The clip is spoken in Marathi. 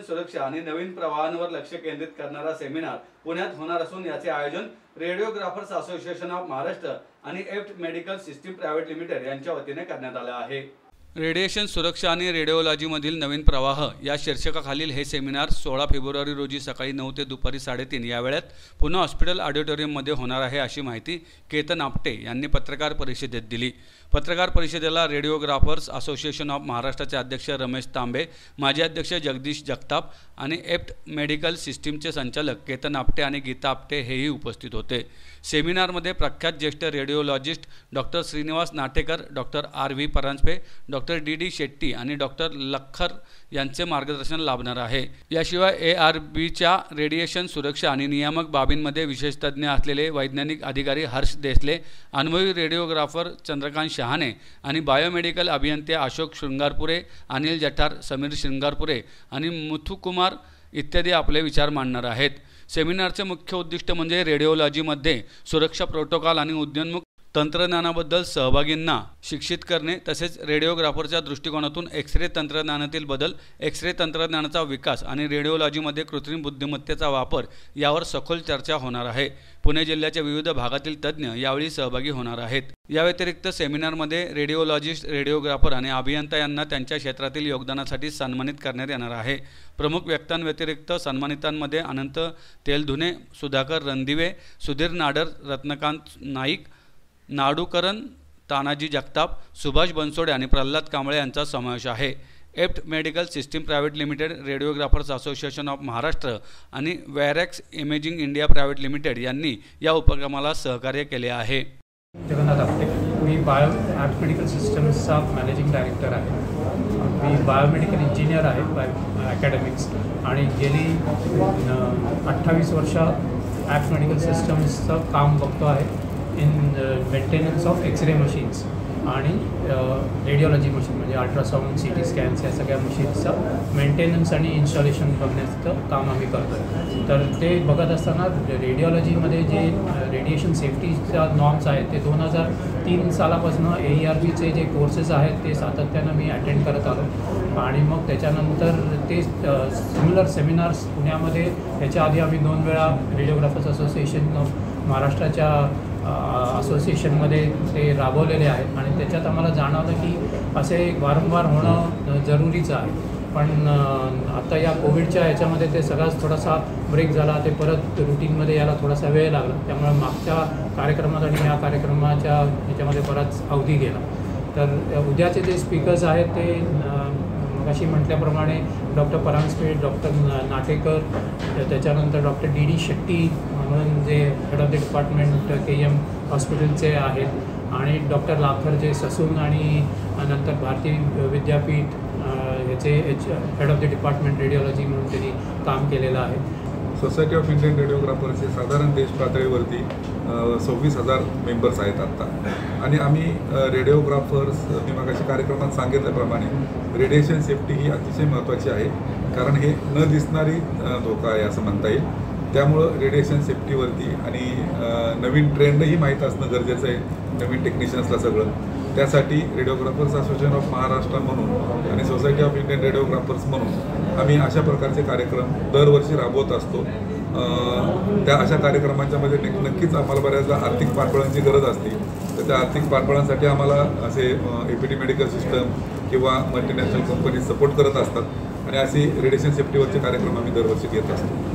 सुरक्षा आणि नवीन प्रवाहांवर लक्ष केंद्रित करणारा सेमिनार पुण्यात होणार असून याचे आयोजन रेडिओग्राफर्स असोसिएशन ऑफ महाराष्ट्र आणि एफ्ट मेडिकल सिस्टीम प्रायव्हेट लिमिटेड यांच्या वतीने करण्यात आले आहे। रेडिएशन सुरक्षा आणि रेडिओलॉजीमधील नवीन प्रवाह या शीर्षकाखालील हे सेमिनार 16 फेब्रुवारी रोजी सकाळी 9 ते दुपारी 3:30 या वेळेत पुणे हॉस्पिटल ऑडिटोरियममध्ये होणार आहे, अशी माहिती केतन आपटे यांनी पत्रकार परिषदेत दिली। पत्रकार परिषदेला रेडिओग्राफर्स असोसिएशन ऑफ महाराष्ट्राचे अध्यक्ष रमेश तांबे, माजी अध्यक्ष जगदीश जगताप आणि एफ्ट मेडिकल सिस्टीमचे संचालक केतन आपटे आणि गीता आपटे हेही उपस्थित होते। सेमिनारमध्ये प्रख्यात ज्येष्ठ radiologist doctor Shrinivas Natekar, doctor RV Paranjape, doctor DD Shetty आणि डॉक्टर लखर यांचे मार्गदर्शन लाभणार आहे। याशिवाय ARBच्या रेडिएशन सुरक्षा आणि नियामक बाबींमध्ये विशेष तज्ज्ञ असलेले वैज्ञानिक अधिकारी हर्ष देसले, अनुभवी रेडिओग्राफर चंद्रकांत शहाणे आणि बायोमेडिकल अभियंते अशोक शृंगारपुरे, अनिल जठार, समीर शृंगारपुरे आणि मुथुकुमार इत्यादी आपले विचार मांडणार आहेत। सेमिनारचे मुख्य उद्दिष्ट म्हणजे रेडिओलॉजीमध्ये सुरक्षा प्रोटोकॉल आणि उदयोन्मुख तंत्रज्ञानाबद्दल सहभागींना शिक्षित करणे, तसेच रेडिओग्राफरच्या दृष्टिकोनातून एक्सरे तंत्रज्ञानातील बदल, एक्सरे तंत्रज्ञानाचा विकास आणि रेडिओलॉजीमध्ये कृत्रिम बुद्धिमत्तेचा वापर यावर सखोल चर्चा होणार आहे। पुणे जिल्ह्याच्या विविध भागातील तज्ज्ञ यावेळी सहभागी होणार आहेत। या व्यतिरिक्त सेमिनारमध्ये रेडिओलॉजिस्ट, रेडिओग्राफर आणि अभियंता यांना त्यांच्या क्षेत्रातील योगदानासाठी सन्मानित करण्यात येणार आहे। प्रमुख व्यक्तींव्यतिरिक्त सन्मानितांमध्ये अनंत तेलधुने, सुधाकर रणदिवे, सुधीर नाडर, रत्नकांत नाईक, नाडूकरण, तानाजी जगताप, सुभाष बनसोडे आणि प्रल्हाद कांबळे यांचा समावेश आहे। एफ्ट medical system private limited, radiographers association of Maharashtra आणि Varex imaging India private limited यांनी या उपक्रमाला सहकार्य केले आहे। जगन्नाथ आपटे, मी एफ्ट मेडिकल सिस्टम्सचा मॅनेजिंग डायरेक्टर आहे। मी बायोमेडिकल इंजिनियर आहे अकॅडमिक्स आणि गेली 28 वर्ष एफ्ट मेडिकल सिस्टम्सचं काम बघतो आहे in maintenance of x-ray machines आणि रेडिओलॉजी मशीन म्हणजे अल्ट्रासाऊंड, CT स्कॅन्स या सगळ्या मशीन्सचं मेंटेनन्स आणि इन्स्टॉलेशन बघण्याचं काम आम्ही करतो आहे। तर ते बघत असताना रेडिओलॉजीमध्ये जे रेडिएशन सेफ्टीच्या नॉर्म्स आहेत ते 2003 सालापासून AERBचे जे कोर्सेस आहेत ते सातत्यानं मी अटेंड करत आलो आणि मग त्याच्यानंतर ते सिमिलर सेमिनार्स पुण्यामध्ये याच्या आधी आम्ही 2 वेळा रेडिओग्राफर्स असोसिएशन ऑफ महाराष्ट्राच्या असोसिएशनमध्ये ते राबवलेले आहेत आणि त्याच्यात आम्हाला जाणवलं की असे वारंवार होणं जरुरीचं आहे। पण आता या कोविडच्या याच्यामध्ये ते सगळाच थोडासा ब्रेक झाला, ते परत रुटीनमध्ये यायला थोडासा वेळ लागला, त्यामुळे मागच्या कार्यक्रमात आणि या कार्यक्रमाच्या ह्याच्यामध्ये बराच अवधी गेला। तर उद्याचे जे स्पीकर्स आहेत ते मगाशी म्हटल्याप्रमाणे डॉक्टर परांजपे, डॉक्टर नाटेकर, त्याच्यानंतर डॉक्टर DD शेट्टी म्हणून जे head of the department KM हॉस्पिटलचे आहेत आणि डॉक्टर लाखर जे ससून आणि नंतर भारतीय विद्यापीठ याचे head of the department radiology म्हणून त्यांनी काम केलेलं आहे। सोसायटी ऑफ इंडियन रेडिओग्राफर्सचे साधारण देश पातळीवरती 26,000 मेंबर्स आहेत आत्ता आणि आम्ही रेडिओग्राफर्स मी मागाशी कार्यक्रमात सांगितल्याप्रमाणे रेडिएशन सेफ्टी ही अतिशय महत्त्वाची आहे, कारण हे न दिसणारी धोका आहे असं म्हणता येईल। त्यामुळं रेडिएशन सेफ्टीवरती आणि नवीन ट्रेंडही माहीत असणं गरजेचं आहे नवीन टेक्निशियन्सला सगळं। त्यासाठी रेडिओग्राफर्स असोसिएशन ऑफ महाराष्ट्र म्हणून आणि सोसायटी ऑफ इंडियन रेडिओग्राफर्स म्हणून आम्ही अशा प्रकारचे कार्यक्रम दरवर्षी राबवत असतो। त्या अशा कार्यक्रमांच्यामध्ये नक्कीच आम्हाला बऱ्याचदा आर्थिक पाठबळांची गरज असते, तर त्या आर्थिक पाठबळांसाठी आम्हाला असे APT मेडिकल सिस्टम किंवा मल्टीनॅशनल कंपनीज सपोर्ट करत असतात आणि असे रेडिएशन सेफ्टीवरचे कार्यक्रम आम्ही दरवर्षी घेत असतो।